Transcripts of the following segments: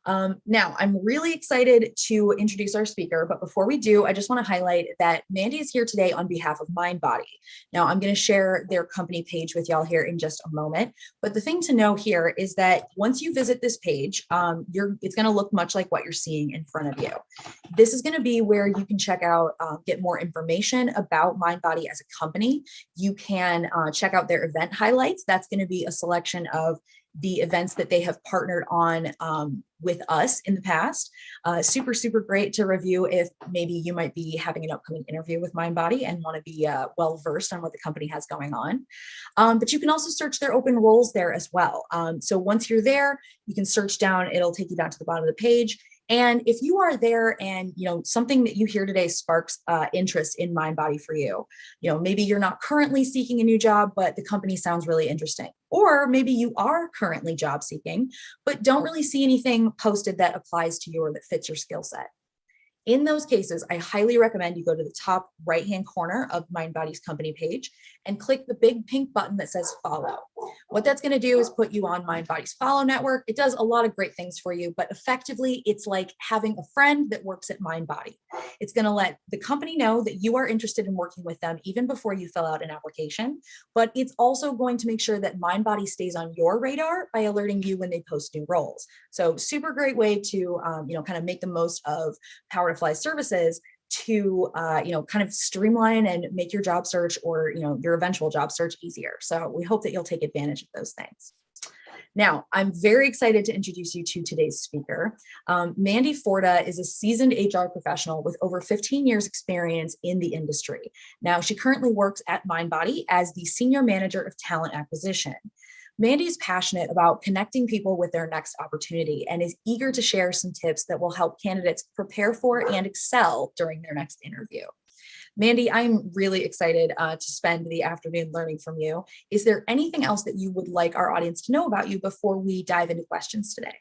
Now, I'm really excited to introduce our speaker, but before we do, I just want to highlight that Mandy is here today on behalf of Mindbody. Now, I'm going to share their company page with y'all here in just a moment, but the thing to know here is that once you visit this page, it's going to look much like what you're seeing in front of you. This is going to be where you can check out, get more information about Mindbody as a company. You can check out their event highlights. That's going to be a selection of the events that they have partnered on with us in the past. Super, super great to review if maybe you might be having an upcoming interview with Mindbody and want to be well-versed on what the company has going on. But you can also search their open roles there as well. So once you're there, you can search down, it'll take you down to the bottom of the page. And if you are there and, something that you hear today sparks interest in Mindbody for you, maybe you're not currently seeking a new job, but the company sounds really interesting. Or maybe you are currently job seeking, but don't really see anything posted that applies to you or that fits your skill set. In those cases, I highly recommend you go to the top right-hand corner of Mindbody's company page and click the big pink button that says follow. What that's going to do is put you on Mindbody's follow network. It does a lot of great things for you, but effectively it's like having a friend that works at Mindbody. It's going to let the company know that you are interested in working with them even before you fill out an application, but it's also going to make sure that Mindbody stays on your radar by alerting you when they post new roles. So super great way to, kind of make the most of Power to Fly services to, kind of streamline and make your job search or, your eventual job search easier. So we hope that you'll take advantage of those things. Now, I'm very excited to introduce you to today's speaker. Mandy Fordah is a seasoned HR professional with over 15 years experience in the industry. Now, she currently works at Mindbody as the Senior Manager of Talent Acquisition. Mandy is passionate about connecting people with their next opportunity and is eager to share some tips that will help candidates prepare for and excel during their next interview. Mandy, I'm really excited to spend the afternoon learning from you. Is there anything else that you would like our audience to know about you before we dive into questions today?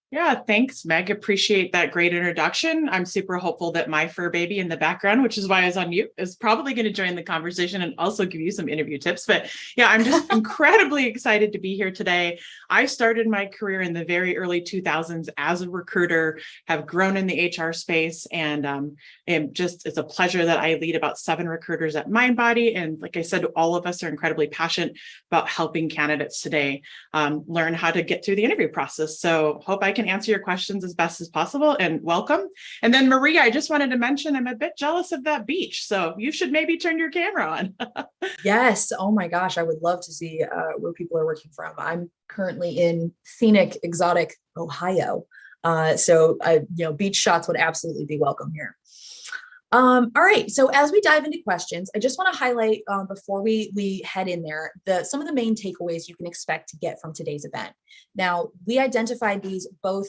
Yeah, thanks, Meg. Appreciate that great introduction. I'm super hopeful that my fur baby in the background, which is why I was on mute, is probably going to join the conversation and also give you some interview tips. But yeah, I'm just incredibly excited to be here today. I started my career in the very early 2000s as a recruiter, have grown in the HR space, and it's a pleasure that I lead about 7 recruiters at Mindbody. And like I said, all of us are incredibly passionate about helping candidates today learn how to get through the interview process. So hope I can answer your questions as best as possible, and welcome. And then Maria, I just wanted to mention I'm a bit jealous of that beach, so you should maybe turn your camera on. Yes. Oh my gosh, I would love to see where people are working from. I'm currently in scenic, exotic Ohio, so beach shots would absolutely be welcome here. All right, so as we dive into questions, I just want to highlight before we head in there, some of the main takeaways you can expect to get from today's event. Now, we identified these both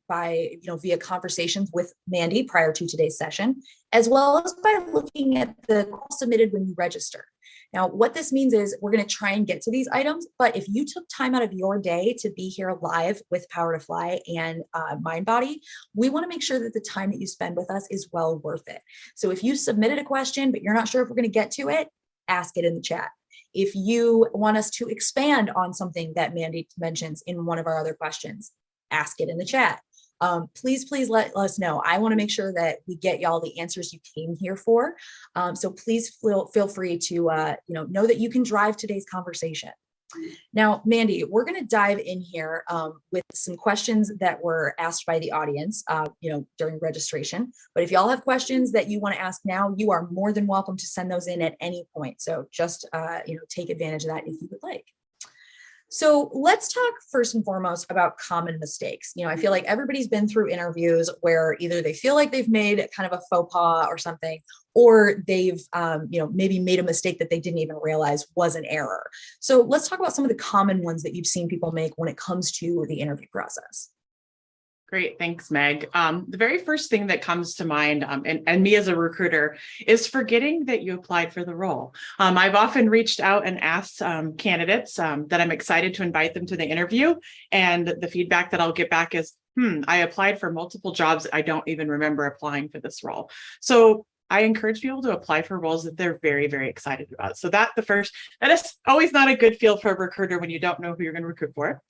by, via conversations with Mandy prior to today's session, as well as by looking at the calls submitted when you register. Now, what this means is we're going to try and get to these items, but if you took time out of your day to be here live with Power to Fly and Mindbody, we want to make sure that the time that you spend with us is well worth it. So if you submitted a question, but you're not sure if we're going to get to it, ask it in the chat. If you want us to expand on something that Mandy mentions in one of our other questions, ask it in the chat. Please let us know. I want to make sure that we get y'all the answers you came here for. So please feel free to know that you can drive today's conversation. Now, Mandy, we're going to dive in here with some questions that were asked by the audience, during registration. But if y'all have questions that you want to ask now, you are more than welcome to send those in at any point. So just, take advantage of that if you would like. So let's talk first and foremost about common mistakes. I feel like everybody's been through interviews where either they feel like they've made kind of a faux pas or something, or they've, maybe made a mistake that they didn't even realize was an error. So let's talk about some of the common ones that you've seen people make when it comes to the interview process. Great. Thanks, Meg. The very first thing that comes to mind, and me as a recruiter, is forgetting that you applied for the role. I've often reached out and asked candidates that I'm excited to invite them to the interview. And the feedback that I'll get back is, I applied for multiple jobs. I don't even remember applying for this role. So I encourage people to apply for roles that they're very, very excited about. So that is always not a good feel for a recruiter when you don't know who you're going to recruit for.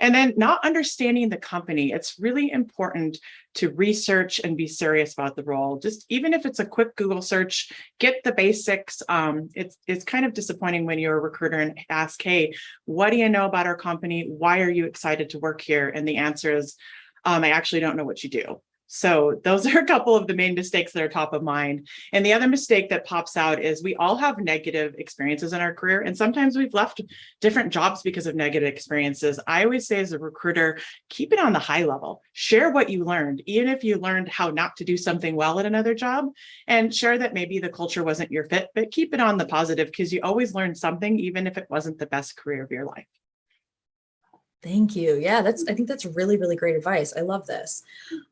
And then not understanding the company. It's really important to research and be serious about the role. Just even if it's a quick Google search, get the basics. It's kind of disappointing when you're a recruiter and ask, hey, what do you know about our company? Why are you excited to work here? And the answer is, I actually don't know what you do. So those are a couple of the main mistakes that are top of mind. And the other mistake that pops out is we all have negative experiences in our career. And sometimes we've left different jobs because of negative experiences. I always say as a recruiter, keep it on the high level. Share what you learned, even if you learned how not to do something well at another job, and share that maybe the culture wasn't your fit, but keep it on the positive because you always learn something, even if it wasn't the best career of your life. Thank you. Yeah, I think that's really, really great advice. I love this.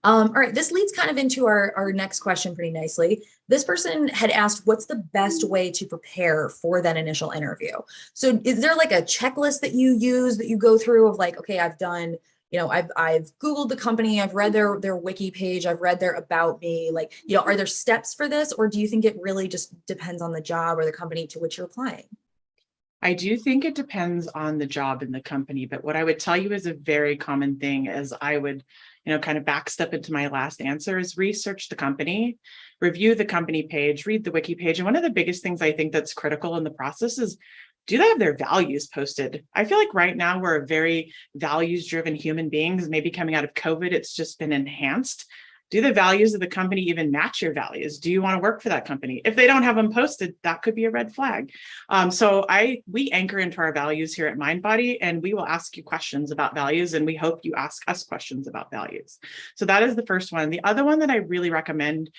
All right, this leads kind of into our next question pretty nicely. This person had asked, what's the best way to prepare for that initial interview? So is there like a checklist that you use, that you go through of like, okay, I've done, I've Googled the company, I've read their wiki page, I've read their about me, like, are there steps for this? Or do you think it really just depends on the job or the company to which you're applying? I do think it depends on the job and the company, but what I would tell you is a very common thing, as I would, kind of backstep into my last answer, is research the company, review the company page, read the wiki page. And one of the biggest things I think that's critical in the process is, do they have their values posted? I feel like right now we're a very values-driven human beings. Maybe coming out of COVID, it's just been enhanced. Do the values of the company even match your values? Do you want to work for that company? If they don't have them posted, that could be a red flag. We anchor into our values here at Mindbody, and we will ask you questions about values, and we hope you ask us questions about values. So that is the first one. The other one that I really recommend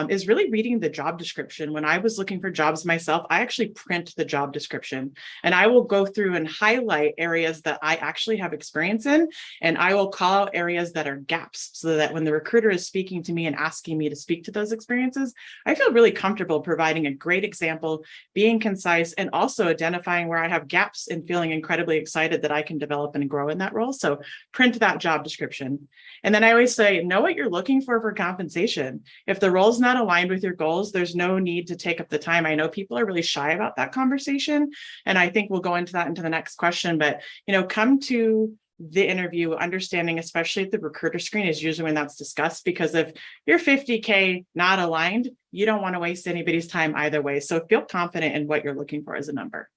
is really reading the job description. When I was looking for jobs myself, I actually print the job description, and I will go through and highlight areas that I actually have experience in, and I will call out areas that are gaps, so that when the recruiter is speaking to me and asking me to speak to those experiences, I feel really comfortable providing a great example, being concise, and also identifying where I have gaps and feeling incredibly excited that I can develop and grow in that role. So print that job description. And then I always say, know what you're looking for compensation. If the role's not aligned with your goals, there's no need to take up the time. I know people are really shy about that conversation, and I think we'll go into that into the next question, but come to the interview understanding, especially at the recruiter screen, is usually when that's discussed, because if you're 50K not aligned, you don't want to waste anybody's time either way. So feel confident in what you're looking for as a number.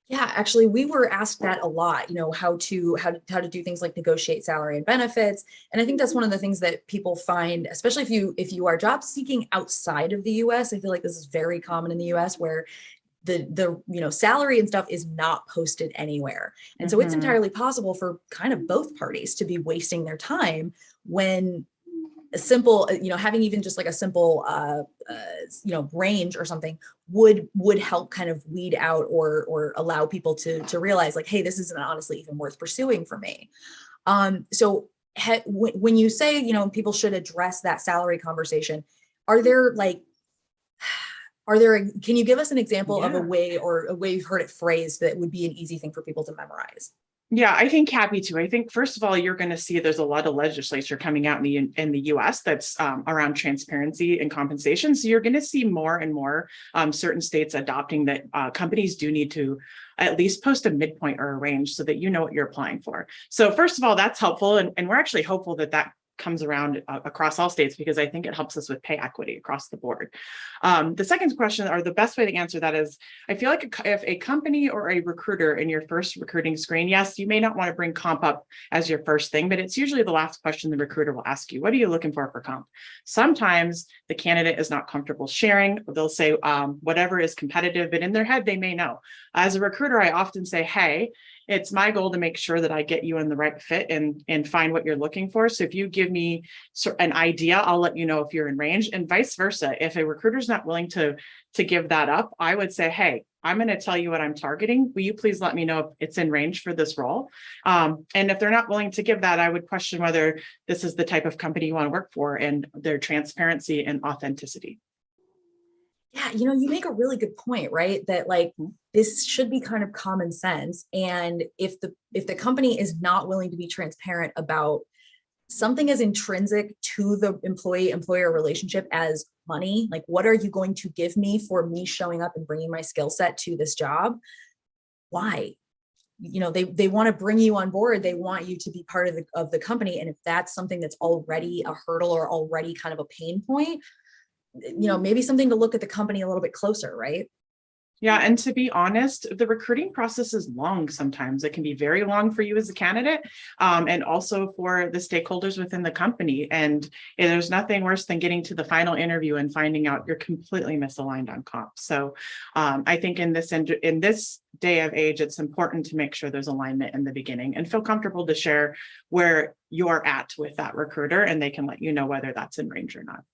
Yeah, actually, we were asked that a lot, how to do things like negotiate salary and benefits. And I think that's one of the things that people find, especially if you are job seeking outside of the US. I feel like this is very common in the US, where the salary and stuff is not posted anywhere. And so it's entirely possible for kind of both parties to be wasting their time when a simple, having even just like a simple, range or something would help kind of weed out or allow people to realize like, hey, this isn't honestly even worth pursuing for me. So when you say, people should address that salary conversation, can you give us an example of a way you've heard it phrased that would be an easy thing for people to memorize? Yeah, I think happy to. I think, first of all, you're going to see there's a lot of legislature coming out in the US that's around transparency and compensation. So you're going to see more and more certain states adopting that companies do need to at least post a midpoint or a range so that you know what you're applying for. So first of all, that's helpful. And we're actually hopeful that comes around across all states, because I think it helps us with pay equity across the board. The second question, or the best way to answer that, is I feel like if a company or a recruiter in your first recruiting screen, yes, you may not want to bring comp up as your first thing, but it's usually the last question the recruiter will ask you. What are you looking for comp? Sometimes the candidate is not comfortable sharing. They'll say whatever is competitive, but in their head, they may know. As a recruiter, I often say, hey, it's my goal to make sure that I get you in the right fit and find what you're looking for. So if you give me an idea, I'll let you know if you're in range, and vice versa. If a recruiter's not willing to give that up, I would say, hey, I'm going to tell you what I'm targeting. Will you please let me know if it's in range for this role? And if they're not willing to give that, I would question whether this is the type of company you want to work for and their transparency and authenticity. Yeah, you make a really good point, right? That like this should be kind of common sense. And if the company is not willing to be transparent about something as intrinsic to the employee-employer relationship as money, like what are you going to give me for me showing up and bringing my skill set to this job? Why? they want to bring you on board. They want you to be part of the company. And if that's something that's already a hurdle or already kind of a pain point, maybe something to look at the company a little bit closer, right? Yeah. And to be honest, the recruiting process is long sometimes. It can be very long for you as a candidate, and also for the stakeholders within the company. And there's nothing worse than getting to the final interview and finding out you're completely misaligned on comp. So I think in this day of age, it's important to make sure there's alignment in the beginning and feel comfortable to share where you're at with that recruiter, and they can let you know whether that's in range or not.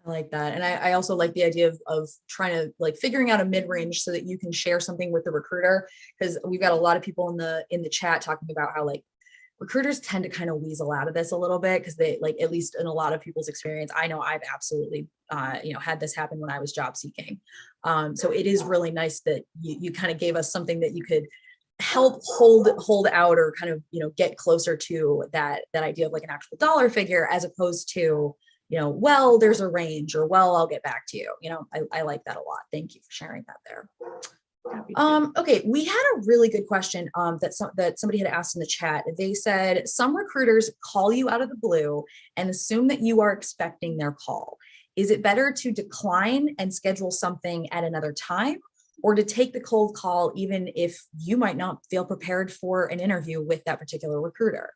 I like that. And I also like the idea of trying to like figuring out a mid-range so that you can share something with the recruiter, because we've got a lot of people in the chat talking about how like recruiters tend to kind of weasel out of this a little bit, because they like, at least in a lot of people's experience, I know I've absolutely had this happen when I was job seeking. So it is really nice that you kind of gave us something that you could help hold out, or kind of get closer to that idea of like an actual dollar figure, as opposed to well, there's a range, or well, I'll get back to you. I like that a lot. Thank you for sharing that there. Okay, we had a really good question that somebody had asked in the chat. They said some recruiters call you out of the blue and assume that you are expecting their call. Is it better to decline and schedule something at another time, or to take the cold call even if you might not feel prepared for an interview with that particular recruiter?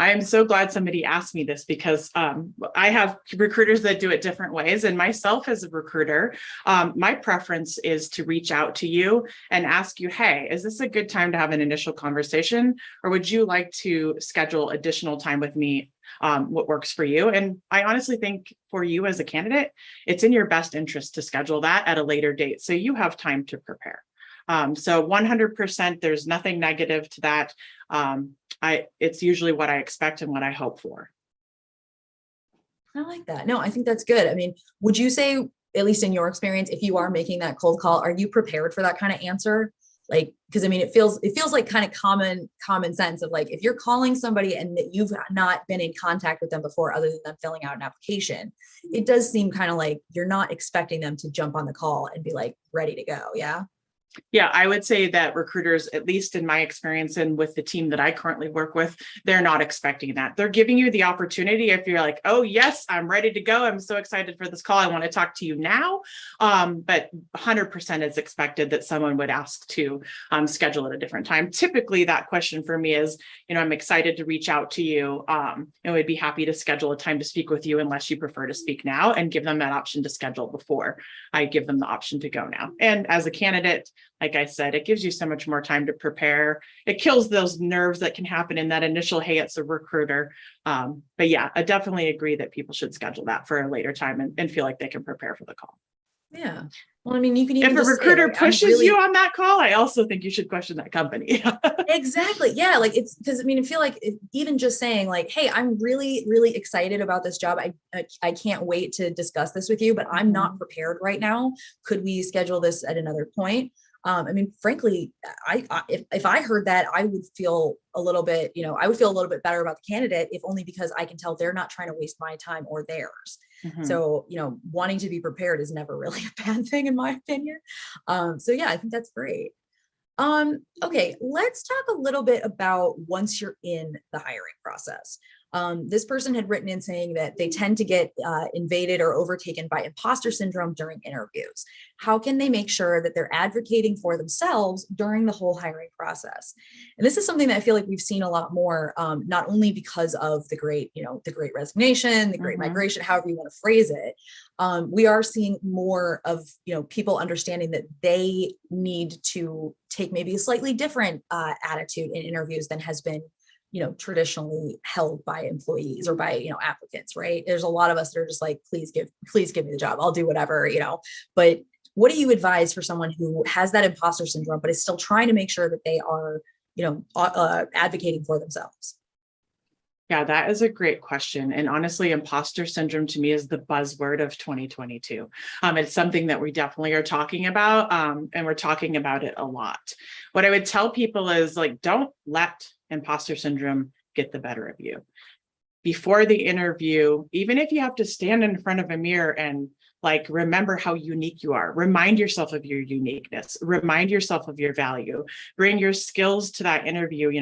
I am so glad somebody asked me this, because I have recruiters that do it different ways. And myself as a recruiter, my preference is to reach out to you and ask you, hey, is this a good time to have an initial conversation? Or would you like to schedule additional time with me? What works for you? And I honestly think for you as a candidate, it's in your best interest to schedule that at a later date, so you have time to prepare. So 100%, there's nothing negative to that. It's usually what I expect and what I hope for. I like that. No, I think that's good. I mean, would you say, at least in your experience, if you are making that cold call, are you prepared for that kind of answer? Like, because I mean, it feels like kind of common sense of like, if you're calling somebody and that you've not been in contact with them before, other than them filling out an application, it does seem kind of like you're not expecting them to jump on the call and be like ready to go. Yeah. Yeah, I would say that recruiters, at least in my experience and with the team that I currently work with, they're not expecting that. They're giving you the opportunity if you're like, oh, yes, I'm ready to go. I'm so excited for this call. I want to talk to you now. But 100% is expected that someone would ask to schedule at a different time. Typically, that question for me is, I'm excited to reach out to you and would be happy to schedule a time to speak with you unless you prefer to speak now, and give them that option to schedule before I give them the option to go now. And as a candidate, like I said, it gives you so much more time to prepare. It kills those nerves that can happen in that initial, hey, it's a recruiter. But yeah, I definitely agree that people should schedule that for a later time and feel like they can prepare for the call. Yeah. Well, I mean, you can even if a recruiter say, like, pushes you on that call, I also think you should question that company. Exactly. Yeah. Like it's because I mean, I feel like even just saying like, hey, I'm really, really excited about this job. I can't wait to discuss this with you, but I'm not prepared right now. Could we schedule this at another point? I mean, frankly, if I heard that, I would feel a little bit, I would feel a little bit better about the candidate, if only because I can tell they're not trying to waste my time or theirs. So, wanting to be prepared is never really a bad thing in my opinion. So yeah, I think that's great. Okay, let's talk a little bit about once you're in the hiring process. This person had written in saying that they tend to get invaded or overtaken by imposter syndrome during interviews. How can they make sure that they're advocating for themselves during the whole hiring process? And this is something that I feel like we've seen a lot more, not only because of the great resignation, the great migration, however you want to phrase it. We are seeing more of, people understanding that they need to take maybe a slightly different attitude in interviews than has been traditionally held by employees or by, applicants, right? There's a lot of us that are just like, please give me the job. I'll do whatever, but what do you advise for someone who has that imposter syndrome, but is still trying to make sure that they are, advocating for themselves? Yeah, that is a great question. And honestly, imposter syndrome to me is the buzzword of 2022. It's something that we definitely are talking about, and we're talking about it a lot. What I would tell people is like, don't let imposter syndrome get the better of you. Before the interview, even if you have to stand in front of a mirror and like, remember how unique you are. Remind yourself of your uniqueness. Remind yourself of your value. Bring your skills to that interview.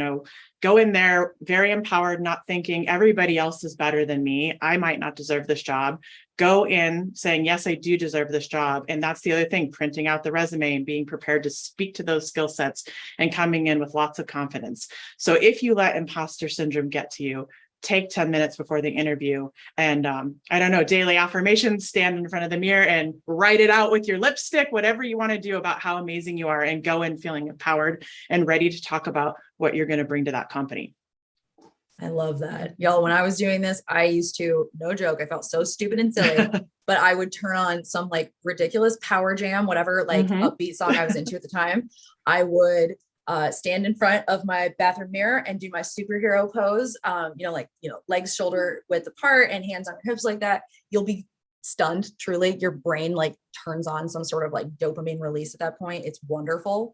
Go in there very empowered, not thinking everybody else is better than me. I might not deserve this job. Go in saying, yes, I do deserve this job. And that's the other thing, printing out the resume and being prepared to speak to those skill sets and coming in with lots of confidence. So if you let imposter syndrome get to you, take 10 minutes before the interview and I don't know, daily affirmations, stand in front of the mirror and write it out with your lipstick, whatever you want to do about how amazing you are, and go in feeling empowered and ready to talk about what you're going to bring to that company. I love that. Y'all, when I was doing this, I used to, no joke, I felt so stupid and silly, but I would turn on some like ridiculous power jam, whatever like upbeat song I was into at the time. I would stand in front of my bathroom mirror and do my superhero pose, legs shoulder width apart and hands on your hips like that. You'll be stunned, truly. Your brain like turns on some sort of like dopamine release at that point. It's wonderful.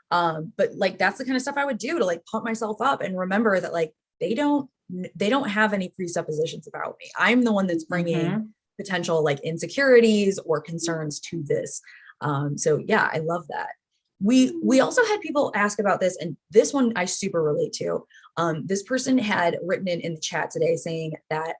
But like, that's the kind of stuff I would do to like pump myself up and remember that like, they don't have any presuppositions about me. I'm the one that's bringing potential like insecurities or concerns to this. So yeah, I love that. We also had people ask about this, and this one I super relate to. This person had written in the chat today saying that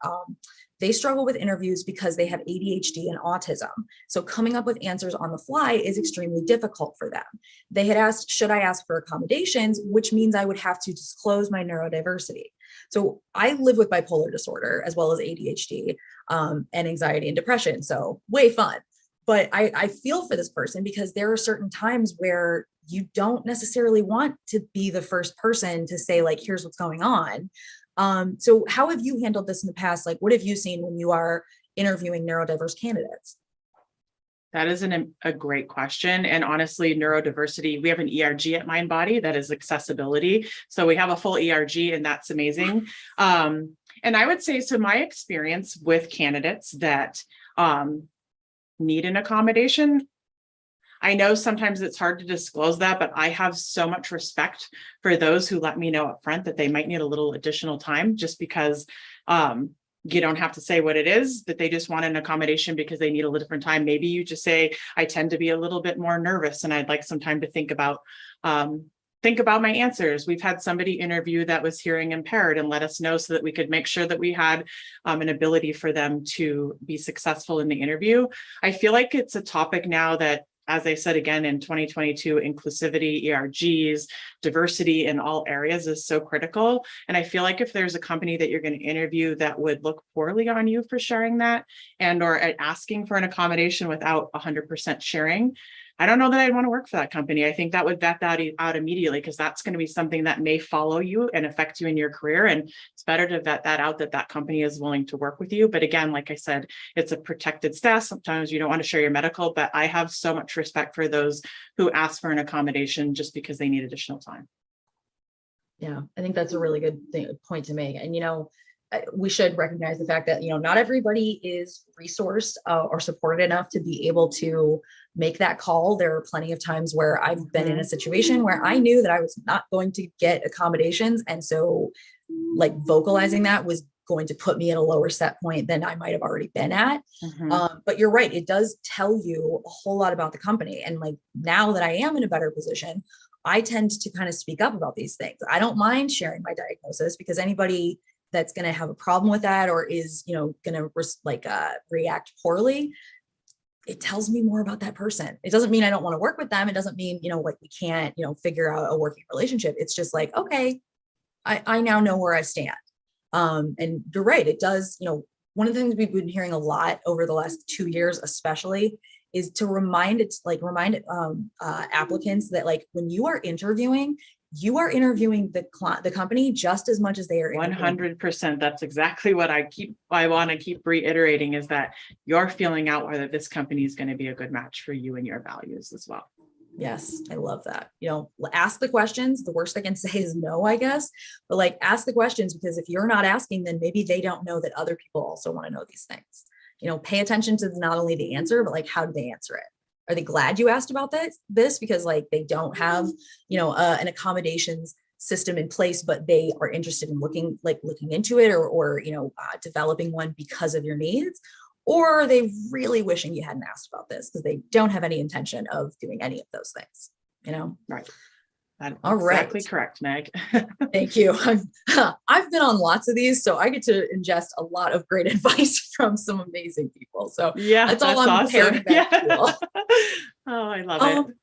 they struggle with interviews because they have ADHD and autism. So coming up with answers on the fly is extremely difficult for them. They had asked, should I ask for accommodations, which means I would have to disclose my neurodiversity. So I live with bipolar disorder as well as ADHD and anxiety and depression. So way fun. But I feel for this person because there are certain times where you don't necessarily want to be the first person to say like, here's what's going on. So how have you handled this in the past? Like, what have you seen when you are interviewing neurodiverse candidates? That is a great question. And honestly, neurodiversity, we have an ERG at Mindbody that is accessibility. So we have a full ERG and that's amazing. And I would say, so my experience with candidates that need an accommodation, I know sometimes it's hard to disclose that, but I have so much respect for those who let me know up front that they might need a little additional time, just because you don't have to say what it is, that they just want an accommodation because they need a little different time. Maybe you just say, I tend to be a little bit more nervous and I'd like some time to think about my answers. We've had somebody interview that was hearing impaired and let us know so that we could make sure that we had an ability for them to be successful in the interview. I feel like it's a topic now that, as I said again, in 2022, inclusivity, ERGs, diversity in all areas is so critical. And I feel like if there's a company that you're going to interview that would look poorly on you for sharing that and or asking for an accommodation without 100% sharing, I don't know that I'd want to work for that company. I think that would vet that out immediately, because that's going to be something that may follow you and affect you in your career. And it's better to vet that out, that company is willing to work with you. But again, like I said, it's a protected status. Sometimes you don't want to share your medical, but I have so much respect for those who ask for an accommodation just because they need additional time. Yeah, I think that's a really good point to make. And, we should recognize the fact that, not everybody is resourced or supported enough to be able to make that call. There are plenty of times where I've been in a situation where I knew that I was not going to get accommodations. And so like vocalizing that was going to put me at a lower set point than I might have already been at. But you're right. It does tell you a whole lot about the company. And like, now that I am in a better position, I tend to kind of speak up about these things. I don't mind sharing my diagnosis, because anybody that's going to have a problem with that or is, going to react poorly, it tells me more about that person. It doesn't mean I don't want to work with them. It doesn't mean, like we can't, figure out a working relationship. It's just like, okay, I now know where I stand. And you're right. It does, one of the things we've been hearing a lot over the last 2 years, especially, is to remind applicants that like, when you are interviewing the company just as much as they are. 100%. That's exactly what I want to keep reiterating, is that you're feeling out whether this company is going to be a good match for you and your values as well. Yes, I love that. Ask the questions. The worst I can say is no, I guess, but like, ask the questions, because if you're not asking, then maybe they don't know that other people also want to know these things. Pay attention to not only the answer, but like, how do they answer it? Are they glad you asked about this because like they don't have, an accommodations system in place, but they are interested in looking into it or developing one because of your needs? or are they really wishing you hadn't asked about this because they don't have any intention of doing any of those things, you know? Right. That's All exactly right. correct, Meg. Thank you. I've been on lots of these, so I get to ingest a lot of great advice from some amazing people. So Yeah, that's all that's I'm awesome. parroting back to you all. Oh, I love it.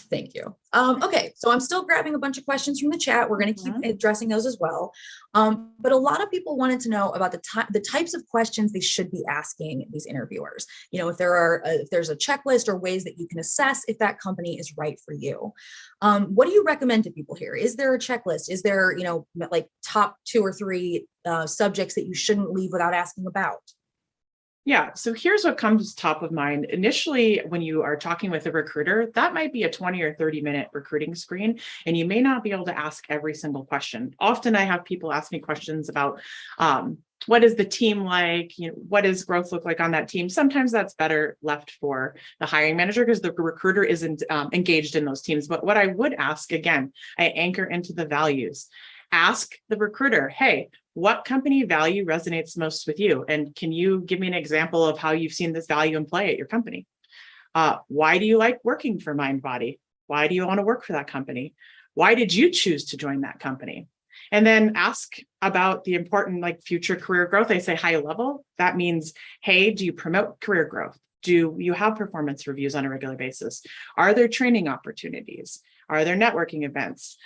Thank you. Okay, so I'm still grabbing a bunch of questions from the chat. We're going to keep addressing those as well. But a lot of people wanted to know about the types of questions they should be asking these interviewers. You know, if there's a checklist or ways that you can assess if that company is right for you. What do you recommend to people here? Is there a checklist? Is there, you know, like top 2 or 3 subjects that you shouldn't leave without asking about? Yeah. So here's what comes top of mind. Initially, when you are talking with a recruiter, that might be a 20 or 30-minute recruiting screen, and you may not be able to ask every single question. Often I have people ask me questions about what is the team like? You know, what does growth look like on that team? Sometimes that's better left for the hiring manager because the recruiter isn't engaged in those teams. But what I would ask, again, I anchor into the values. Ask the recruiter, hey, what company value resonates most with you? And can you give me an example of how you've seen this value in play at your company? Why do you like working for Mindbody? Why do you want to work for that company? Why did you choose to join that company? And then ask about the important like future career growth. I say high level. That means, hey, do you promote career growth? Do you have performance reviews on a regular basis? Are there training opportunities? Are there networking events?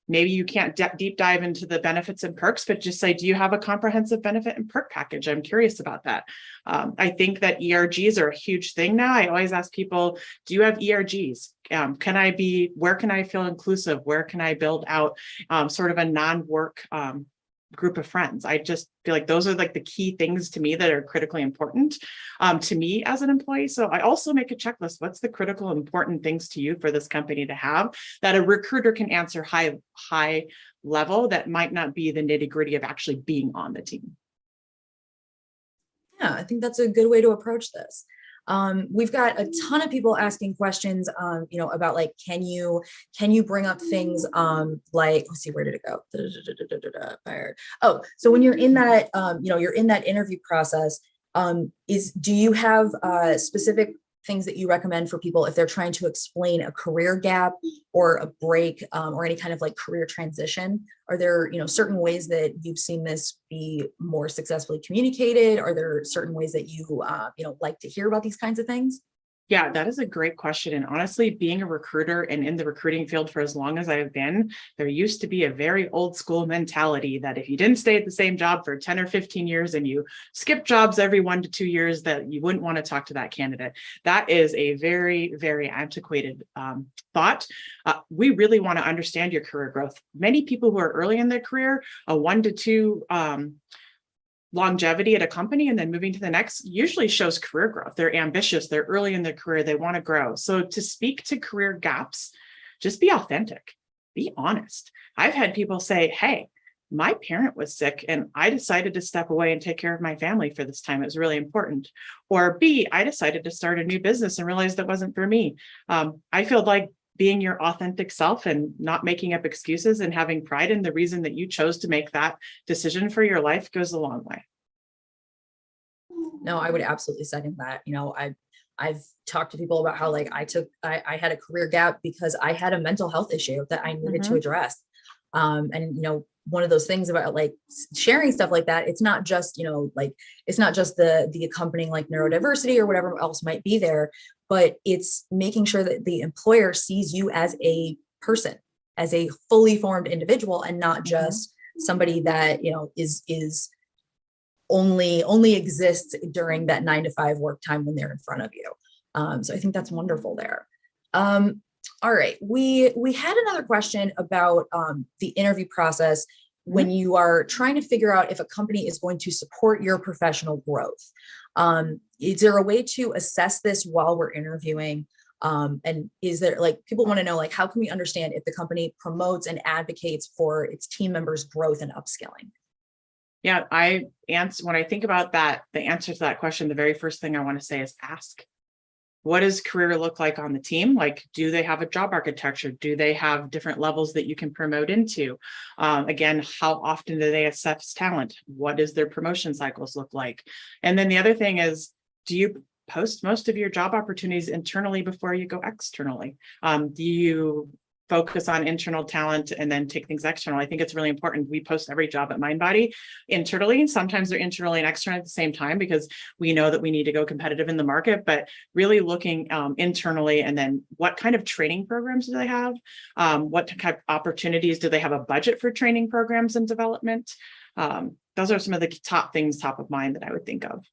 Maybe you can't deep dive into the benefits and perks, but just say, do you have a comprehensive benefit and perk package? I'm curious about that. I think that ERGs are a huge thing now. I always ask people, do you have ERGs? Where can I feel inclusive? Where can I build out sort of a non-work group of friends? I just feel like those are like the key things to me that are critically important to me as an employee. So I also make a checklist. What's the critical important things to you for this company to have that a recruiter can answer high level that might not be the nitty gritty of actually being on the team? Yeah, I think that's a good way to approach this. We've got a ton of people asking questions, you know, about like, can you bring up things like, let's see, where did it go? Oh, so when you're in that, you know, you're in that interview process, do you have specific things that you recommend for people if they're trying to explain a career gap or a break or any kind of like career transition? Are there, you know, certain ways that you've seen this be more successfully communicated? Are there certain ways that you, you know, like to hear about these kinds of things? Yeah, that is a great question. And honestly, being a recruiter and in the recruiting field for as long as I've been, there used to be a very old school mentality that if you didn't stay at the same job for 10 or 15 years and you skip jobs every 1 to 2 years, that you wouldn't want to talk to that candidate. That is a very, very antiquated thought. We really want to understand your career growth. Many people who are early in their career, a 1 to 2 longevity at a company and then moving to the next usually shows career growth. They're ambitious, they're early in their career, they want to grow. So to speak to career gaps, just be authentic, be honest. I've had people say, hey, my parent was sick and I decided to step away and take care of my family for this time. It was really important. Or B, I decided to start a new business and realized that wasn't for me. I feel like being your authentic self and not making up excuses and having pride in the reason that you chose to make that decision for your life goes a long way. No, I would absolutely second that. You know, I've talked to people about how like I had a career gap because I had a mental health issue that I needed to address. And you know, one of those things about like sharing stuff like that, it's not just, you know, like it's not just the accompanying like neurodiversity or whatever else might be there, but it's making sure that the employer sees you as a person, as a fully formed individual, and not just somebody that, you know, is only exists during that 9 to 5 work time when they're in front of you. So I think that's wonderful there. All right, we had another question about the interview process when you are trying to figure out if a company is going to support your professional growth. Is there a way to assess this while we're interviewing? And is there, like, people want to know, like, how can we understand if the company promotes and advocates for its team members' growth and upskilling? Yeah, when I think about that, the answer to that question, the very first thing I want to say is ask. what does career look like on the team? Like, do they have a job architecture? Do they have different levels that you can promote into? Again, how often do they assess talent? What does their promotion cycles look like? And then the other thing is, do you post most of your job opportunities internally before you go externally? Do you focus on internal talent and then take things external? I think it's really important. We post every job at Mindbody internally. Sometimes they're internally and externally at the same time because we know that we need to go competitive in the market, but really looking internally, and then what kind of training programs do they have? What type of opportunities do they have? A budget for training programs and development? Those are some of the top things top of mind that I would think of.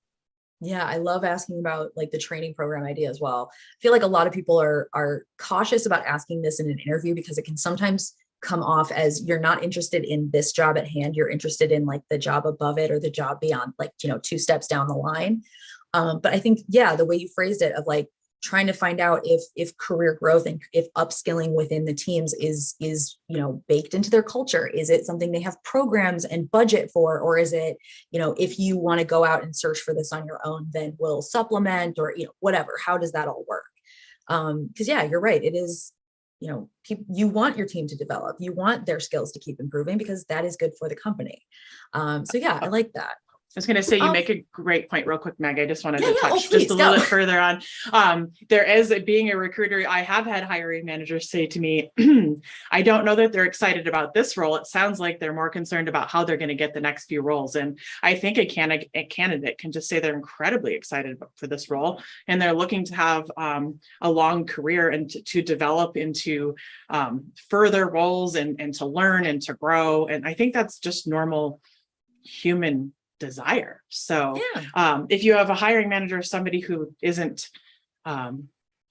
Yeah, I love asking about like the training program idea as well. I feel like a lot of people are cautious about asking this in an interview because it can sometimes come off as you're not interested in this job at hand. You're interested in like the job above it or the job beyond, like, you know, 2 steps down the line. But I think, yeah, the way you phrased it of like trying to find out if career growth and if upskilling within the teams is, you know, baked into their culture. Is it something they have programs and budget for, or is it, you know, if you want to go out and search for this on your own, then we'll supplement, or, you know, whatever. How does that all work? Because yeah, you're right. It is, you know, you want your team to develop, you want their skills to keep improving because that is good for the company. So yeah, I like that. I was going to say, you make a great point real quick, Meg. I just wanted to touch please, just a little bit further on. There is, being a recruiter, I have had hiring managers say to me, I don't know that they're excited about this role. It sounds like they're more concerned about how they're going to get the next few roles. And I think a candidate can just say they're incredibly excited for this role. And they're looking to have a long career and to develop into further roles and to learn and to grow. And I think that's just normal human desire. So if you have a hiring manager, somebody who isn't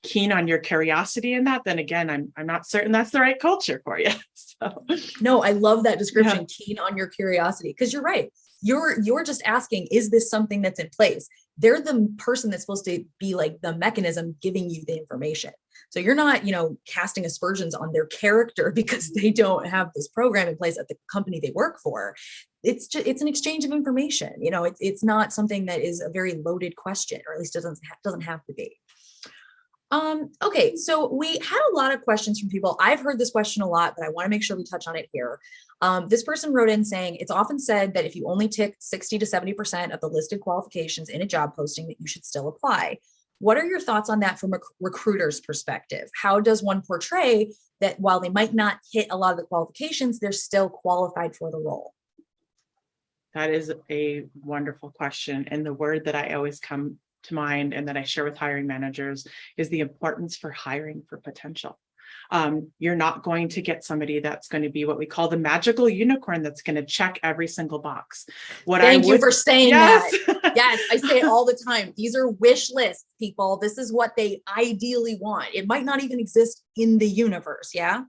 keen on your curiosity in that, then again, I'm not certain that's the right culture for you. So no, I love that description, keen on your curiosity, because you're right. You're just asking, is this something that's in place? They're the person that's supposed to be like the mechanism giving you the information. So you're not, you know, casting aspersions on their character because they don't have this program in place at the company they work for. It's just, it's an exchange of information. You know, it's not something that is a very loaded question, or at least doesn't have to be. Okay, so we had a lot of questions from people. I've heard this question a lot, but I want to make sure we touch on it here. This person wrote in saying, it's often said that if you only tick 60 to 70% of the listed qualifications in a job posting, that you should still apply. What are your thoughts on that from a recruiter's perspective? How does one portray that while they might not hit a lot of the qualifications, they're still qualified for the role? That is a wonderful question. And the word that I always come to mind and that I share with hiring managers is the importance for hiring for potential. You're not going to get somebody that's going to be what we call the magical unicorn that's going to check every single box. Thank you for saying that. Yes, I say it all the time. These are wish lists, people. This is what they ideally want. It might not even exist in the universe. Yeah.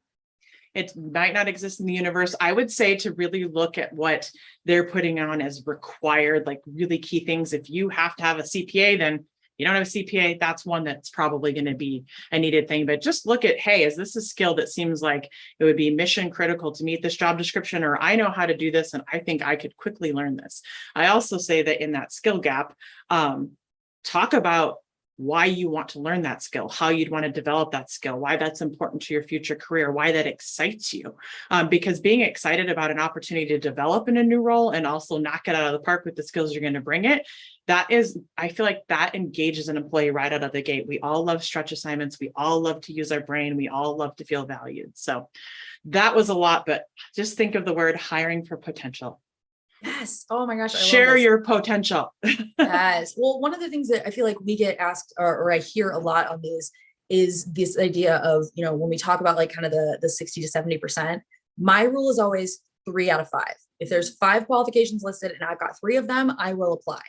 It might not exist in the universe. I would say to really look at what they're putting on as required, like really key things. If you have to have a CPA, then you don't have a CPA, that's one that's probably going to be a needed thing. But just look at, hey, is this a skill that seems like it would be mission critical to meet this job description, or I know how to do this and I think I could quickly learn this. I also say that in that skill gap, talk about why you want to learn that skill, how you'd want to develop that skill, why that's important to your future career, why that excites you. Because being excited about an opportunity to develop in a new role and also knock it out of the park with the skills you're going to bring it, that is, I feel like that engages an employee right out of the gate. We all love stretch assignments. We all love to use our brain. We all love to feel valued. So that was a lot, but just think of the word hiring for potential. Yes. Oh my gosh. Share your potential. Yes. Well, one of the things that I feel like we get asked or I hear a lot on these is this idea of, you know, when we talk about like kind of the 60 to 70%, my rule is always 3 out of 5. If there's 5 qualifications listed and I've got 3 of them, I will apply.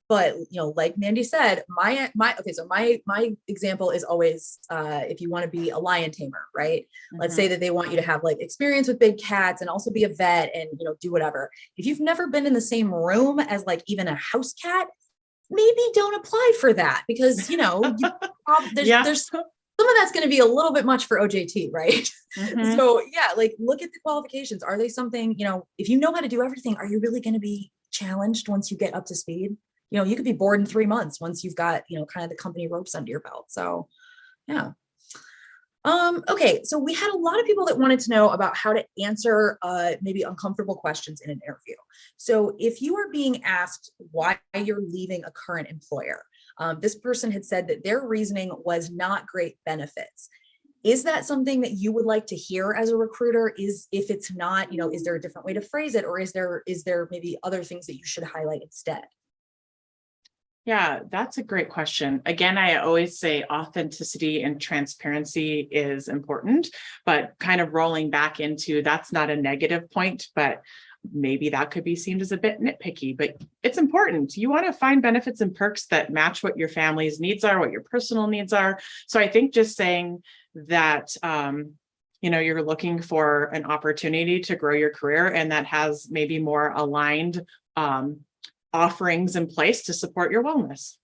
But, you know, like Mandy said, my example is always, if you want to be a lion tamer, right? Mm-hmm. Let's say that they want you to have like experience with big cats and also be a vet and, you know, do whatever. If you've never been in the same room as like even a house cat, maybe don't apply for that because, you know, there's some of that's going to be a little bit much for OJT, right? Mm-hmm. So yeah, like look at the qualifications. Are they something, you know, if you know how to do everything, are you really going to be challenged once you get up to speed? you could be bored in 3 months once you've got, kind of the company ropes under your belt. So yeah. Okay, so we had a lot of people that wanted to know about how to answer maybe uncomfortable questions in an interview. So if you are being asked why you're leaving a current employer, this person had said that their reasoning was not great benefits. Is that something that you would like to hear as a recruiter? If it's not, is there a different way to phrase it, or is there maybe other things that you should highlight instead? Yeah, that's a great question. Again, I always say authenticity and transparency is important, but kind of rolling back into that's not a negative point, but maybe that could be seen as a bit nitpicky, but it's important. You want to find benefits and perks that match what your family's needs are, what your personal needs are. So I think just saying that, you're looking for an opportunity to grow your career and that has maybe more aligned offerings in place to support your wellness.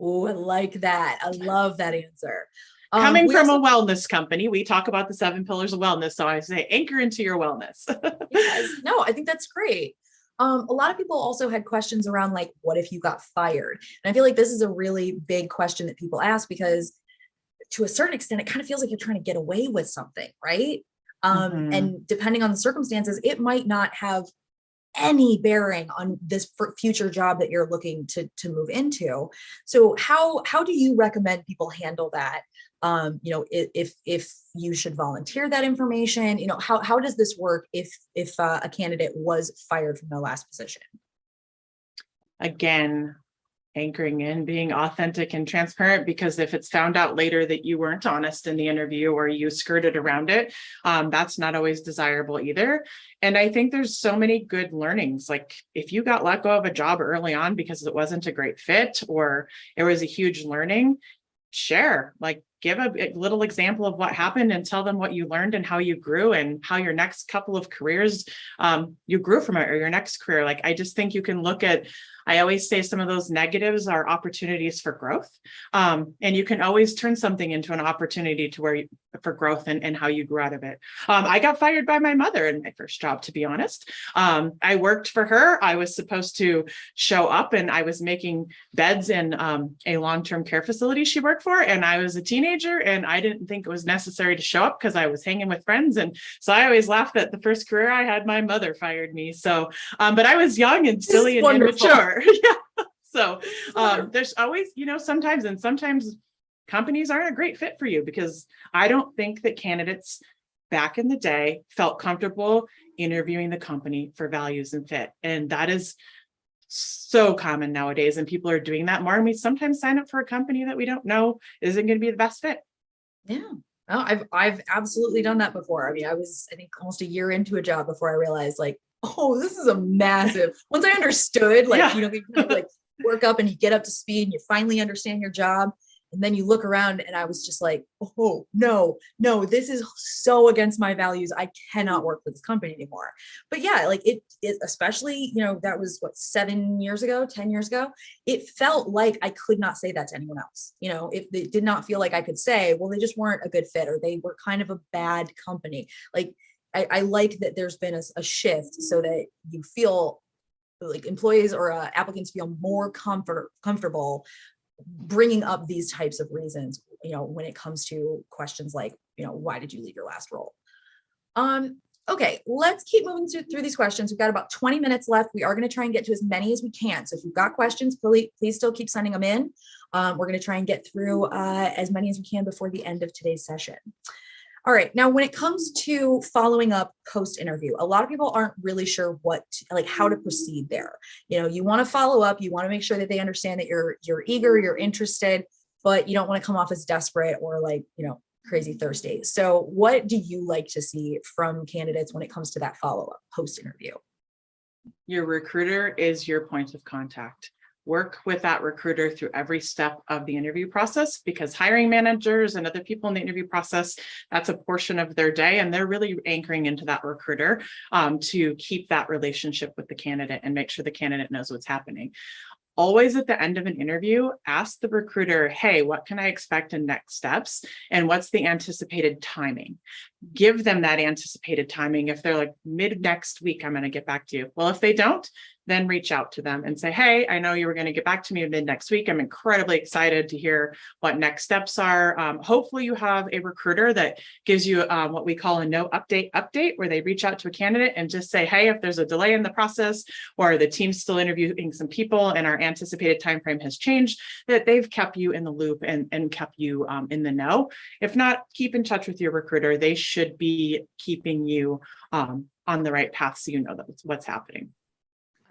Oh, I like that. I love that answer. Coming from a wellness company, we talk about the 7 pillars of wellness. So I say anchor into your wellness. Yes, no, I think that's great. A lot of people also had questions around like, what if you got fired? And I feel like this is a really big question that people ask because to a certain extent, it kind of feels like you're trying to get away with something, right? And depending on the circumstances, it might not have any bearing on this future job that you're looking to move into. So how do you recommend people handle that? If you should volunteer that information, how does this work if a candidate was fired from their last position? Again, anchoring in, being authentic and transparent, because if it's found out later that you weren't honest in the interview or you skirted around it, that's not always desirable either. And I think there's so many good learnings. Like if you got let go of a job early on because it wasn't a great fit or it was a huge learning, share, like give a little example of what happened and tell them what you learned and how you grew and how your next couple of careers, you grew from it, or your next career. Like, I just think you can look at, I always say some of those negatives are opportunities for growth. And you can always turn something into an opportunity to for growth and how you grew out of it. I got fired by my mother in my first job, to be honest. I worked for her. I was supposed to show up and I was making beds in a long-term care facility she worked for. And I was a teenager and I didn't think it was necessary to show up because I was hanging with friends. And so I always laughed that the first career I had, my mother fired me. So, but I was young and silly and immature. Yeah. So there's always, sometimes companies aren't a great fit for you, because I don't think that candidates back in the day felt comfortable interviewing the company for values and fit. And that is so common nowadays. And people are doing that more. And we sometimes sign up for a company that we don't know isn't going to be the best fit. Yeah. Oh, I've absolutely done that before. I mean, I think almost a year into a job before I realized like, oh, this is a massive, once I understood, like, Yeah. you kind of like work up and you get up to speed and you finally understand your job. And then you look around and I was just like, oh, no, this is so against my values. I cannot work for this company anymore. But yeah, like it especially, that was what, 10 years ago, it felt like I could not say that to anyone else. If it did not feel like I could say, well, they just weren't a good fit or they were kind of a bad company. Like I like that there's been a shift so that you feel like employees or applicants feel more comfortable bringing up these types of reasons, when it comes to questions like, why did you leave your last role? Okay, let's keep moving through these questions. We've got about 20 minutes left. We are going to try and get to as many as we can. So if you've got questions, please still keep sending them in. We're going to try and get through as many as we can before the end of today's session. All right. Now, when it comes to following up post-interview, a lot of people aren't really sure how to proceed there. You want to follow up, you want to make sure that they understand that you're eager, you're interested, but you don't want to come off as desperate or crazy thirsty. So what do you like to see from candidates when it comes to that follow-up post-interview? Your recruiter is your point of contact. Work with that recruiter through every step of the interview process, because hiring managers and other people in the interview process, that's a portion of their day. And they're really anchoring into that recruiter to keep that relationship with the candidate and make sure the candidate knows what's happening. Always at the end of an interview, ask the recruiter, hey, what can I expect in next steps? And what's the anticipated timing? give them that anticipated timing. If they're like mid next week, I'm going to get back to you. Well, if they don't, then reach out to them and say, hey, I know you were going to get back to me mid next week. I'm incredibly excited to hear what next steps are. Hopefully you have a recruiter that gives you what we call a no update, where they reach out to a candidate and just say, hey, if there's a delay in the process or the team's still interviewing some people and our anticipated timeframe has changed, that they've kept you in the loop and kept you in the know. If not, keep in touch with your recruiter. They should be keeping you on the right path, so you know that's what's happening.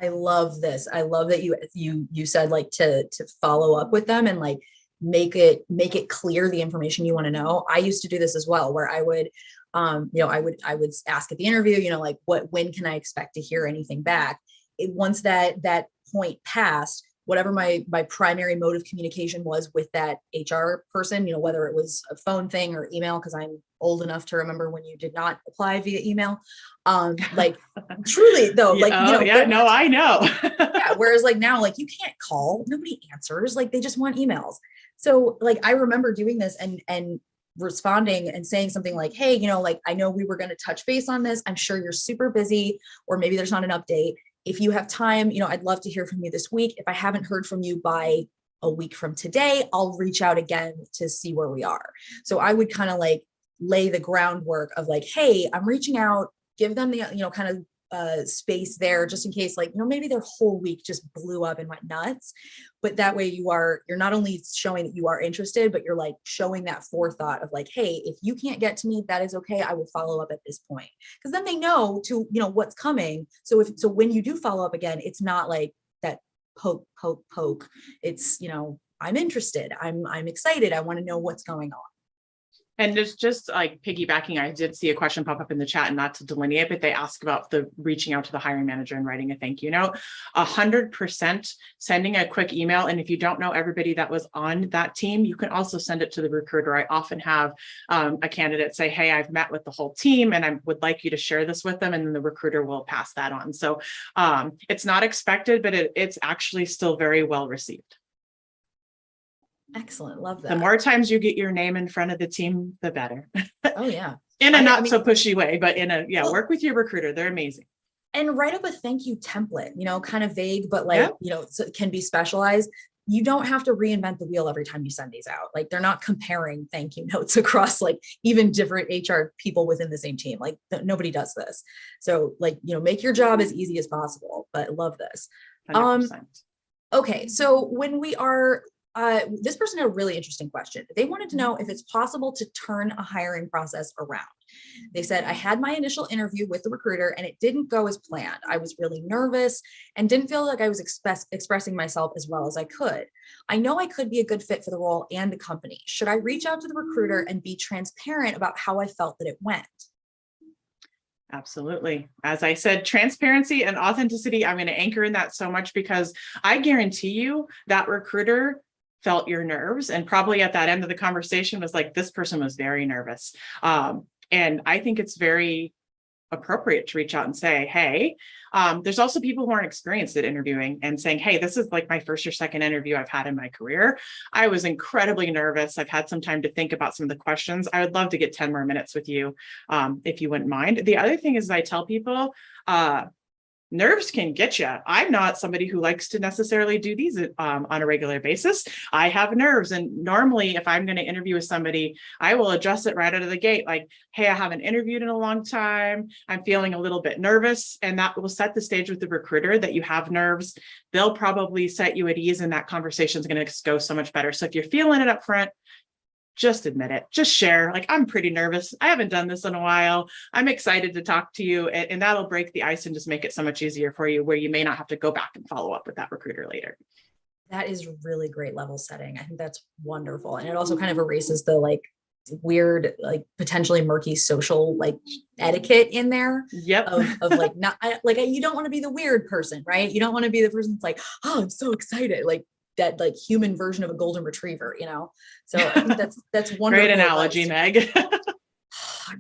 I love this. I love that you said like to follow up with them and like make it clear the information you want to know. I used to do this as well, where I would, I would ask at the interview, like when can I expect to hear anything back? Once that point passed, whatever my primary mode of communication was with that HR person, whether it was a phone thing or email, because I'm old enough to remember when you did not apply via email. Like truly though, like, no, I know. Yeah. Whereas like now, like you can't call, nobody answers, like they just want emails. So like, I remember doing this and responding and saying something like, hey, like, I know we were going to touch base on this. I'm sure you're super busy, or maybe there's not an update. If you have time, I'd love to hear from you this week. If I haven't heard from you by a week from today, I'll reach out again to see where we are. So I would kind of like lay the groundwork of like, hey, I'm reaching out, give them the, kind of space there just in case, like, maybe their whole week just blew up and went nuts. But that way you're not only showing that you are interested, but you're like showing that forethought of like, hey, if you can't get to me, that is okay. I will follow up at this point. Because then they know to, what's coming. So when you do follow up again, it's not like that poke. It's, I'm interested. I'm excited. I want to know what's going on. And there's just like piggybacking, I did see a question pop up in the chat, and not to delineate, but they ask about the reaching out to the hiring manager and writing a thank you note. 100% sending a quick email. And if you don't know everybody that was on that team, you can also send it to the recruiter. I often have a candidate say, hey, I've met with the whole team and I would like you to share this with them. And then the recruiter will pass that on. So it's not expected, but it's actually still very well received. Excellent. Love that. The more times you get your name in front of the team, the better. Oh yeah. In a not so pushy way, but work with your recruiter. They're amazing. And write up a thank you template, kind of vague, but like, so it can be specialized. You don't have to reinvent the wheel every time you send these out. Like they're not comparing thank you notes across like even different HR people within the same team. Like nobody does this. So like, make your job as easy as possible, but love this. 100%. Okay. So when we are, this person had a really interesting question. They wanted to know if it's possible to turn a hiring process around. They said, I had my initial interview with the recruiter and it didn't go as planned. I was really nervous and didn't feel like I was expressing myself as well as I could. I know I could be a good fit for the role and the company. Should I reach out to the recruiter and be transparent about how I felt that it went? Absolutely. As I said, transparency and authenticity, I'm going to anchor in that so much, because I guarantee you that recruiter felt your nerves and probably at that end of the conversation was like, this person was very nervous. And I think it's very appropriate to reach out and say, hey, there's also people who aren't experienced at interviewing and saying, hey, this is like my first or second interview I've had in my career. I was incredibly nervous. I've had some time to think about some of the questions. I would love to get 10 more minutes with you if you wouldn't mind. The other thing is I tell people, nerves can get you. I'm not somebody who likes to necessarily do these on a regular basis. I have nerves. And normally if I'm going to interview with somebody, I will address it right out of the gate. Like, hey, I haven't interviewed in a long time. I'm feeling a little bit nervous. And that will set the stage with the recruiter that you have nerves. They'll probably set you at ease and that conversation is going to go so much better. So if you're feeling it up front, just admit it, just share, like, I'm pretty nervous. I haven't done this in a while. I'm excited to talk to you. And that'll break the ice and just make it so much easier for you, where you may not have to go back and follow up with that recruiter later. That is really great level setting. I think that's wonderful. And it also kind of erases the like weird, like potentially murky social like etiquette in there. Yep. Of like, not like, you don't want to be the weird person, right? You don't want to be the person that's like, oh, I'm so excited. Like, that like human version of a golden retriever, So I think that's wonderful. Great analogy, Meg.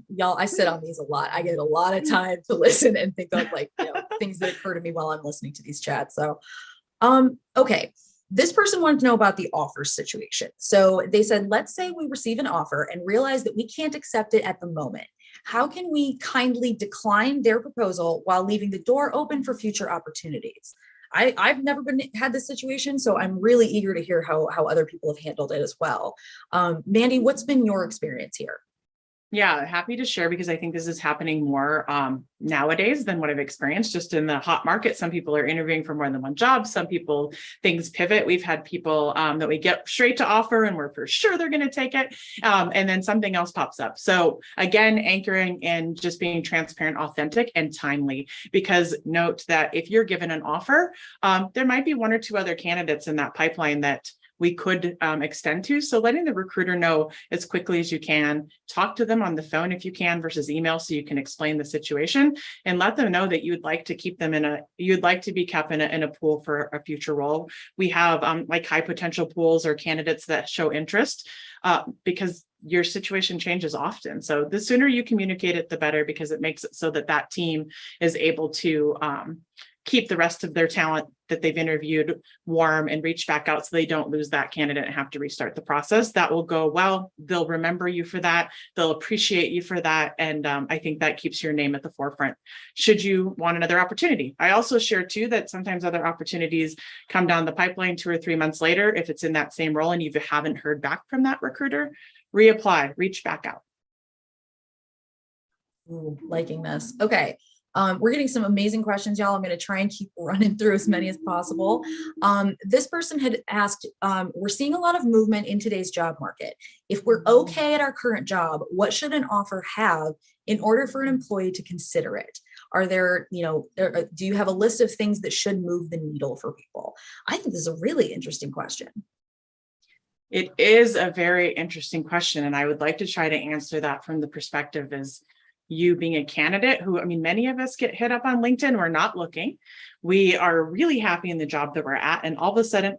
Y'all, I sit on these a lot. I get a lot of time to listen and think of like, things that occur to me while I'm listening to these chats. So, okay. This person wanted to know about the offer situation. So they said, let's say we receive an offer and realize that we can't accept it at the moment. How can we kindly decline their proposal while leaving the door open for future opportunities? I've never had this situation, so I'm really eager to hear how other people have handled it as well. Mandy, what's been your experience here? Yeah, happy to share because I think this is happening more nowadays than what I've experienced just in the hot market. Some people are interviewing for more than one job. Some people, things pivot. We've had people that we get straight to offer and we're for sure they're going to take it. And then something else pops up. So again, anchoring in just being transparent, authentic, and timely, because note that if you're given an offer, there might be one or two other candidates in that pipeline that we could extend to. So letting the recruiter know as quickly as you can, talk to them on the phone if you can versus email so you can explain the situation and let them know that you'd like to keep them you'd like to be kept in a pool for a future role. We have like high potential pools or candidates that show interest because your situation changes often. So the sooner you communicate it, the better, because it makes it so that that team is able to keep the rest of their talent that they've interviewed warm and reach back out so they don't lose that candidate and have to restart the process. That will go well. They'll remember you for that. They'll appreciate you for that. And I think that keeps your name at the forefront should you want another opportunity. I also share too that sometimes other opportunities come down the pipeline 2 or 3 months later. If it's in that same role and you haven't heard back from that recruiter, reapply, reach back out. Ooh, liking this. Okay. We're getting some amazing questions, y'all. I'm going to try and keep running through as many as possible. This person had asked, we're seeing a lot of movement in today's job market. If we're okay at our current job, what should an offer have in order for an employee to consider it? Are there, do you have a list of things that should move the needle for people? I think this is a really interesting question. It is a very interesting question. And I would like to try to answer that from the perspective is you being a candidate who, I mean, many of us get hit up on LinkedIn. We're not looking. We are really happy in the job that we're at. And all of a sudden,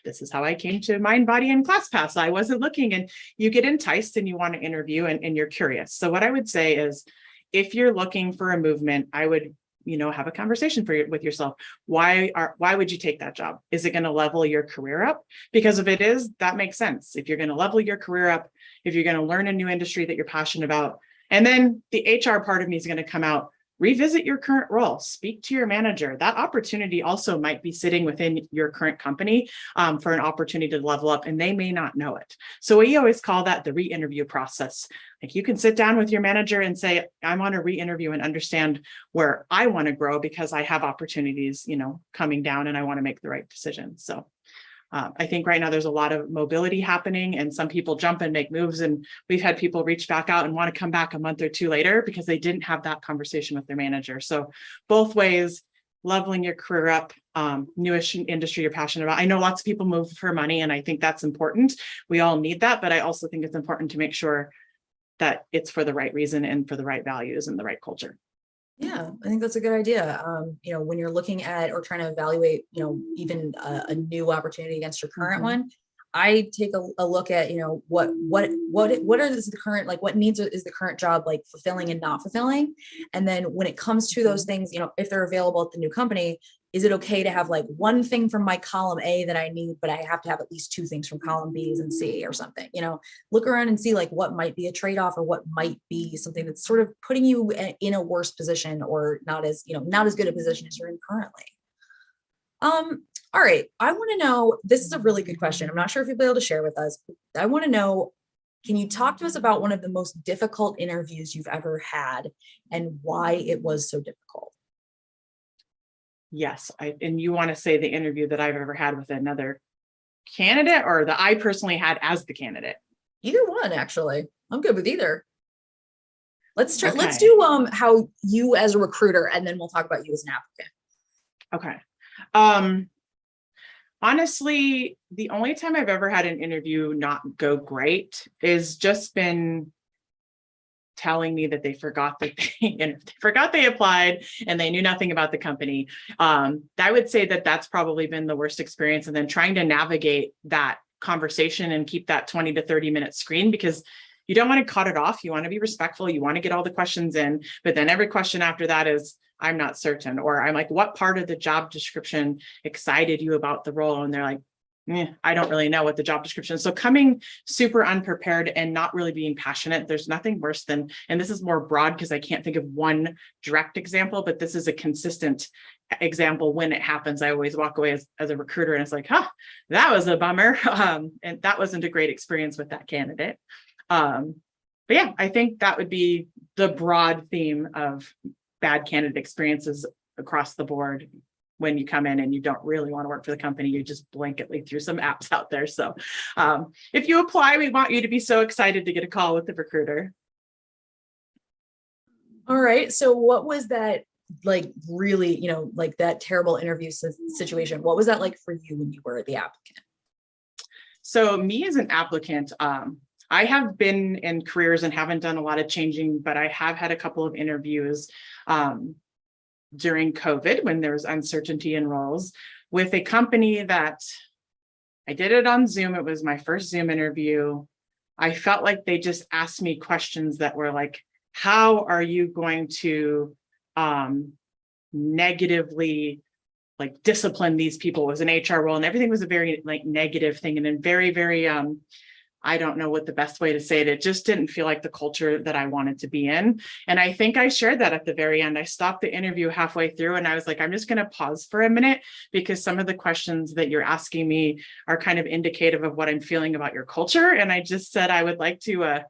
this is how I came to Mindbody and ClassPass. I wasn't looking, and you get enticed and you want to interview and you're curious. So what I would say is, if you're looking for a movement, I would, have a conversation with yourself. Why would you take that job? Is it going to level your career up? Because if it is, that makes sense. If you're going to level your career up, if you're going to learn a new industry that you're passionate about, and then the HR part of me is going to come out, revisit your current role, speak to your manager. That opportunity also might be sitting within your current company for an opportunity to level up, and they may not know it. So we always call that the re-interview process. Like you can sit down with your manager and say, I want to re-interview and understand where I want to grow because I have opportunities, coming down and I want to make the right decision. So I think right now there's a lot of mobility happening and some people jump and make moves, and we've had people reach back out and want to come back a month or two later because they didn't have that conversation with their manager. So both ways, leveling your career up, newish industry you're passionate about. I know lots of people move for money, and I think that's important. We all need that, but I also think it's important to make sure that it's for the right reason and for the right values and the right culture. Yeah, I think that's a good idea. When you're looking at or trying to evaluate, even a new opportunity against your current one, I take a look at, what is the current, like what needs is the current job like fulfilling and not fulfilling. And then when it comes to those things, if they're available at the new company, is it okay to have like one thing from my column A that I need, but I have to have at least 2 things from column B's and C or something, look around and see like what might be a trade-off or what might be something that's sort of putting you in a worse position or not as good a position as you're in currently. All right. I want to know, this is a really good question. I'm not sure if you'll be able to share with us. I want to know, can you talk to us about one of the most difficult interviews you've ever had and why it was so difficult? Yes. And you want to say the interview that I've ever had with another candidate or that I personally had as the candidate? Either one, actually. I'm good with either. Let's try. Okay. Let's do how you as a recruiter, and then we'll talk about you as an applicant. Okay. Honestly, the only time I've ever had an interview not go great is just been telling me that they forgot that they applied and they knew nothing about the company. I would say that that's probably been the worst experience. And then trying to navigate that conversation and keep that 20 to 30 minute screen, because you don't want to cut it off. You want to be respectful. You want to get all the questions in, but then every question after that is, I'm not certain, or I'm like, what part of the job description excited you about the role? And they're like, I don't really know what the job description is. So coming super unprepared and not really being passionate, there's nothing worse than, and this is more broad because I can't think of one direct example, but this is a consistent example. When it happens, I always walk away as a recruiter and it's like, that was a bummer. And that wasn't a great experience with that candidate. But yeah, I think that would be the broad theme of bad candidate experiences across the board. When you come in and you don't really want to work for the company, you just blanketly threw some apps out there. So if you apply, we want you to be so excited to get a call with the recruiter. All right. So what was that like really, like that terrible interview situation? What was that like for you when you were the applicant? So me as an applicant, I have been in careers and haven't done a lot of changing, but I have had a couple of interviews during COVID when there was uncertainty in roles with a company that I did it on Zoom. It was my first Zoom interview. I felt like they just asked me questions that were like, how are you going to negatively like discipline these people? It was an HR role and everything was a very like negative thing. And then very, very, I don't know what the best way to say it. It just didn't feel like the culture that I wanted to be in. And I think I shared that at the very end. I stopped the interview halfway through and I was like, I'm just going to pause for a minute because some of the questions that you're asking me are kind of indicative of what I'm feeling about your culture. And I just said, I would like to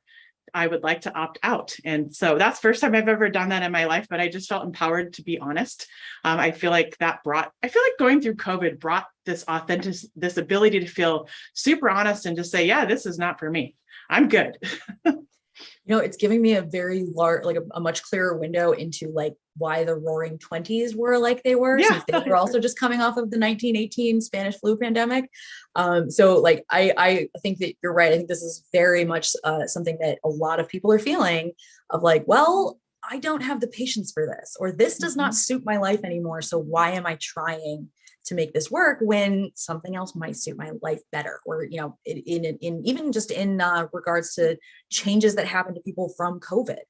opt out. And so that's the first time I've ever done that in my life, but I just felt empowered to be honest. I feel like going through COVID brought this this ability to feel super honest and just say, yeah, this is not for me. I'm good. It's giving me a very large, like a much clearer window into like why the roaring 20s were like they were, since they were also just coming off of the 1918 Spanish flu pandemic. So like, I think that you're right. I think this is very much something that a lot of people are feeling of like, well, I don't have the patience for this, or this does not suit my life anymore. So why am I trying to make this work when something else might suit my life better? Or, in even just in regards to changes that happen to people from COVID.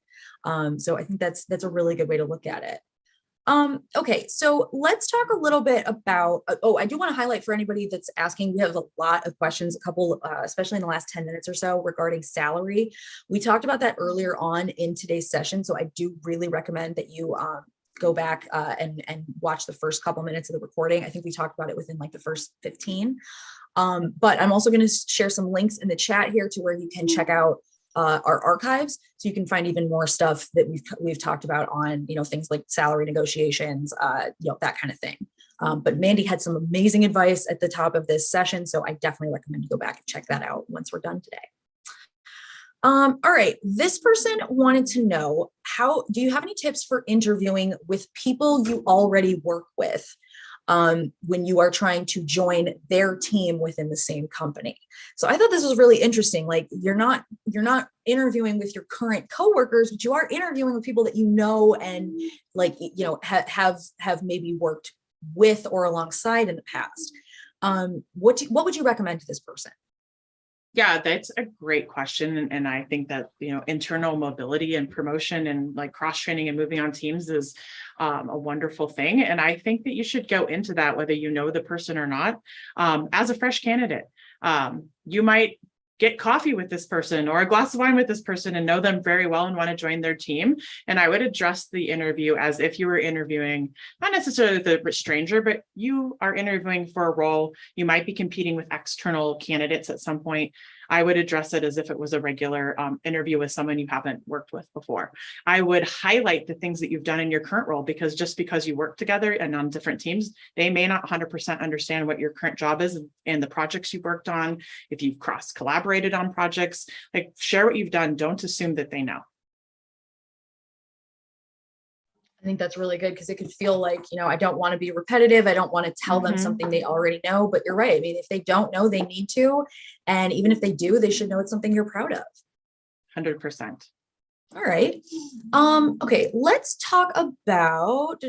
So I think that's a really good way to look at it. Okay, so let's talk a little bit about, I do want to highlight for anybody that's asking, we have a lot of questions, a couple, especially in the last 10 minutes or so regarding salary. We talked about that earlier on in today's session. So I do really recommend that you go back and watch the first couple minutes of the recording. I think we talked about it within like the first 15. But I'm also going to share some links in the chat here to where you can check out our archives, so you can find even more stuff that we've talked about on things like salary negotiations, that kind of thing. But Mandy had some amazing advice at the top of this session, so I definitely recommend you go back and check that out once we're done today. All right, this person wanted to know, do you have any tips for interviewing with people you already work with when you are trying to join their team within the same company? So I thought this was really interesting. Like you're not interviewing with your current coworkers, but you are interviewing with people that and like have maybe worked with or alongside in the past. What would you recommend to this person? Yeah, that's a great question. And I think that, internal mobility and promotion and like cross-training and moving on teams is a wonderful thing. And I think that you should go into that, whether you know the person or not, as a fresh candidate. You might get coffee with this person or a glass of wine with this person and know them very well and want to join their team. And I would address the interview as if you were interviewing, not necessarily the stranger, but you are interviewing for a role. You might be competing with external candidates at some point. I would address it as if it was a regular interview with someone you haven't worked with before. I would highlight the things that you've done in your current role, because just because you work together and on different teams, they may not 100% understand what your current job is and the projects you've worked on. If you've cross-collaborated on projects, like share what you've done. Don't assume that they know. I think that's really good, because it could feel like, I don't want to be repetitive. I don't want to tell them something they already know, but you're right. I mean, if they don't know, they need to. And even if they do, they should know it's something you're proud of. 100%. All right. Okay, let's talk about,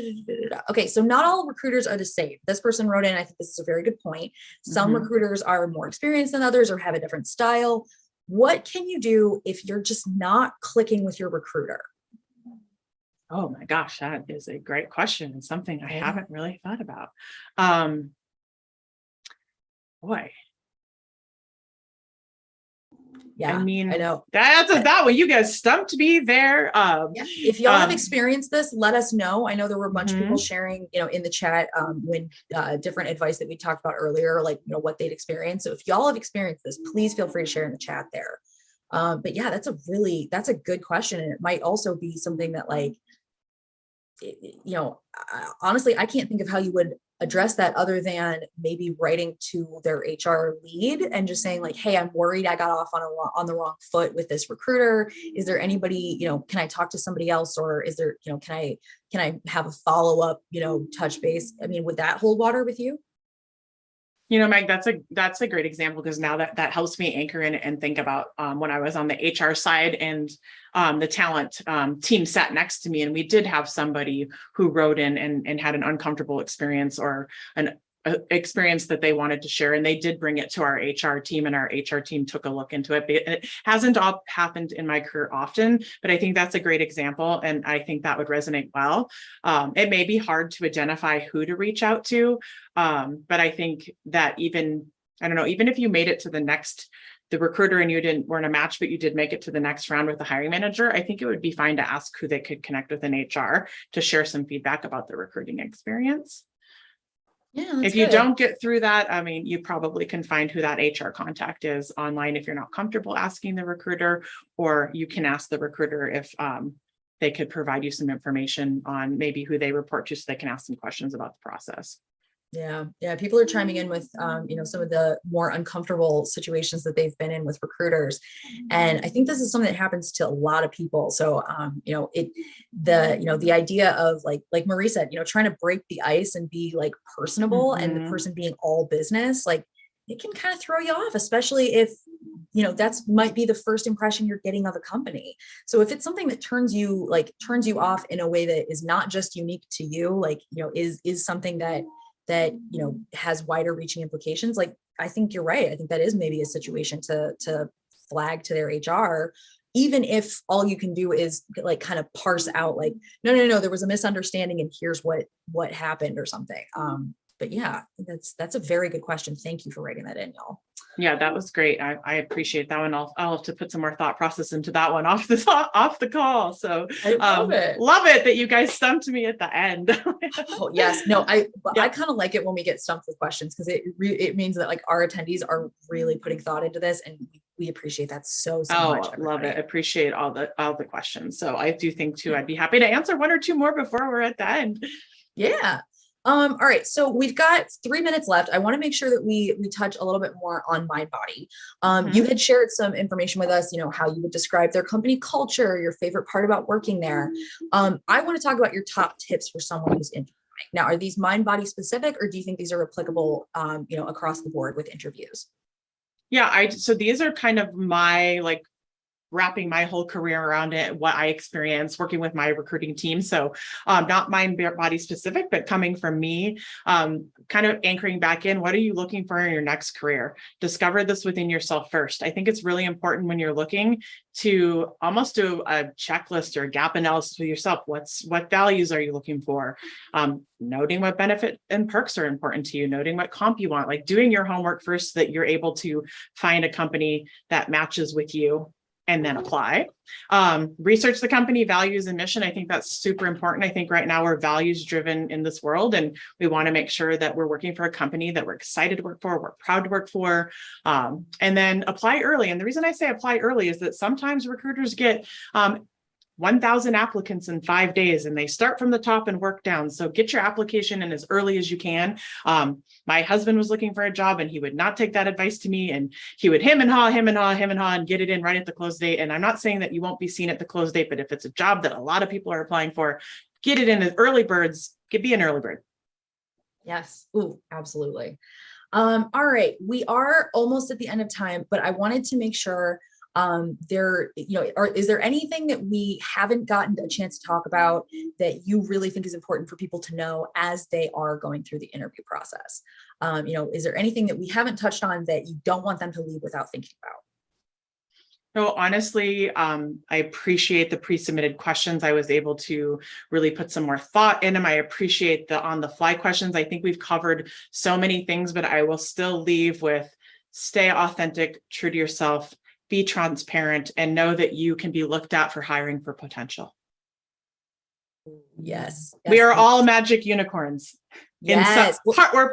okay, so not all recruiters are the same. This person wrote in, I think this is a very good point. Some recruiters are more experienced than others or have a different style. What can you do if you're just not clicking with your recruiter? Oh my gosh, that is a great question and something I haven't really thought about. Boy, Yeah, I mean, I know. that one. You guys stumped me there. Yeah. If y'all have experienced this, let us know. I know there were a bunch of people Mhm. sharing, in the chat when different advice that we talked about earlier, like, what they'd experienced. So if y'all have experienced this, please feel free to share in the chat there. But yeah, that's a good question. And it might also be something that like, honestly, I can't think of how you would address that other than maybe writing to their HR lead and just saying like, hey, I'm worried I got off on the wrong foot with this recruiter. Is there anybody, can I talk to somebody else, or is there, can I have a follow-up, touch base? I mean, would that hold water with you? Meg, that's a great example, because now that helps me anchor in and think about when I was on the HR side and the talent team sat next to me, and we did have somebody who wrote in and had an uncomfortable experience or an experience that they wanted to share, and they did bring it to our HR team, and our HR team took a look into it. It hasn't all happened in my career often, but I think that's a great example, and I think that would resonate well. It may be hard to identify who to reach out to, but I think that even if you made it to the recruiter and you weren't a match, but you did make it to the next round with the hiring manager, I think it would be fine to ask who they could connect with in HR to share some feedback about the recruiting experience. Yeah, if you don't get through that, I mean, you probably can find who that HR contact is online if you're not comfortable asking the recruiter, or you can ask the recruiter if they could provide you some information on maybe who they report to, so they can ask some questions about the process. Yeah. People are chiming in with, some of the more uncomfortable situations that they've been in with recruiters. And I think this is something that happens to a lot of people. So, the idea of like Marie said, trying to break the ice and be like personable, and the person being all business, like it can kind of throw you off, especially if, that's might be the first impression you're getting of a company. So if it's something that turns you off in a way that is not just unique to you, like, is something that has wider reaching implications, like I think you're right. I think that is maybe a situation to flag to their HR, even if all you can do is like kind of parse out like, no, there was a misunderstanding and here's what happened or something. But yeah, that's a very good question. Thank you for writing that in, y'all. Yeah, that was great. I appreciate that one. I'll have to put some more thought process into that one off the call. So I love it that you guys stumped me at the end. Oh, yes. No, I kind of like it when we get stumped with questions, because it means that like our attendees are really putting thought into this, and we appreciate that so much. Everybody. Love it. Appreciate all the questions. So I do think too, I'd be happy to answer one or two more before we're at the end. Yeah. All right, so we've got 3 minutes left. I want to make sure that we touch a little bit more on Mindbody. You had shared some information with us, how you would describe their company culture, your favorite part about working there. I want to talk about your top tips for someone who's interviewing. Now, are these Mindbody specific, or do you think these are applicable, across the board with interviews? Yeah, so these are kind of my wrapping my whole career around it, what I experienced working with my recruiting team. So not Mindbody specific, but coming from me, kind of anchoring back in, what are you looking for in your next career? Discover this within yourself first. I think it's really important when you're looking to almost do a checklist or a gap analysis with yourself. What values are you looking for? Noting what benefit and perks are important to you, noting what comp you want, like doing your homework first so that you're able to find a company that matches with you and then apply. Research the company values and mission. I think that's super important. I think right now we're values driven in this world, and we want to make sure that we're working for a company that we're excited to work for, we're proud to work for, and then apply early. And the reason I say apply early is that sometimes recruiters get 1,000 applicants in 5 days, and they start from the top and work down. So get your application in as early as you can. My husband was looking for a job, and he would not take that advice to me, and he would hem and haw and get it in right at the close date. And I'm not saying that you won't be seen at the close date, but if it's a job that a lot of people are applying for, get it in as early birds. Be an early bird. Yes. Ooh, absolutely. All right. We are almost at the end of time, but I wanted to make sure is there anything that we haven't gotten a chance to talk about that you really think is important for people to know as they are going through the interview process? Is there anything that we haven't touched on that you don't want them to leave without thinking about? So honestly, I appreciate the pre-submitted questions. I was able to really put some more thought in them. I appreciate the on-the-fly questions. I think we've covered so many things, but I will still leave with stay authentic, true to yourself, be transparent, and know that you can be looked at for hiring for potential. Yes. We are all magic unicorns. Yes.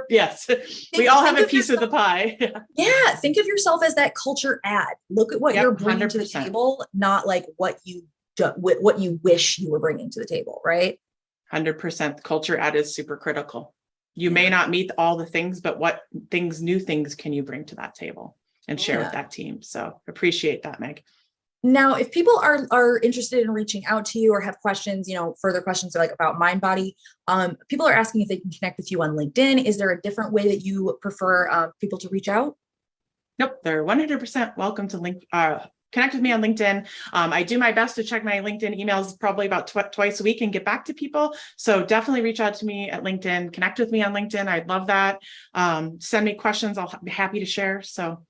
Yes. We all have a piece of the pie. Yeah. Think of yourself as that culture ad. Look at what you're bringing 100%. To the table, not like what you wish you were bringing to the table, right? 100%. Culture ad is super critical. You may not meet all the things, but what new things can you bring to that table and share with that team? So appreciate that, Meg. Now, if people are interested in reaching out to you or have questions, further questions like about Mindbody, people are asking if they can connect with you on LinkedIn. Is there a different way that you prefer people to reach out? Nope, they're 100% welcome to connect with me on LinkedIn. I do my best to check my LinkedIn emails probably about twice a week and get back to people. So definitely reach out to me at LinkedIn, connect with me on LinkedIn. I'd love that. Send me questions. I'll be happy to share. So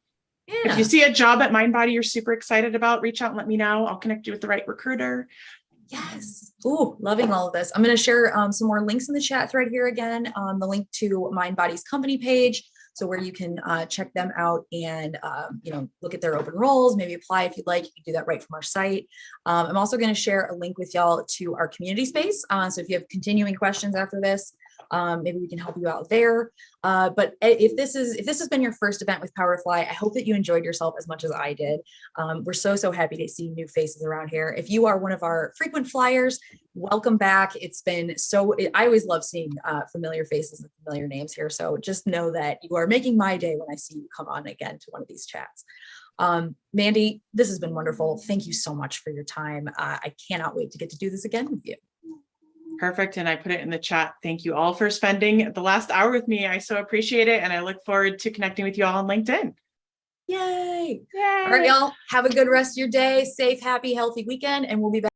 if you see a job at Mindbody you're super excited about, reach out and let me know. I'll connect you with the right recruiter. Yes. Ooh, loving all of this. I'm going to share some more links in the chat thread here again. The link to Mindbody's company page. So where you can check them out and, look at their open roles, maybe apply if you'd like. You can do that right from our site. I'm also going to share a link with y'all to our community space. So if you have continuing questions after this, maybe we can help you out there. But if this has been your first event with Powerfly, I hope that you enjoyed yourself as much as I did. We're so happy to see new faces around here. If you are one of our frequent flyers, welcome back. It's been I always love seeing familiar faces and familiar names here. So just know that you are making my day when I see you come on again to one of these chats. Mandy, this has been wonderful. Thank you so much for your time. I cannot wait to get to do this again with you. Perfect. And I put it in the chat. Thank you all for spending the last hour with me. I so appreciate it. And I look forward to connecting with you all on LinkedIn. Yay. All right, y'all. Have a good rest of your day. Safe, happy, healthy weekend. And we'll be back.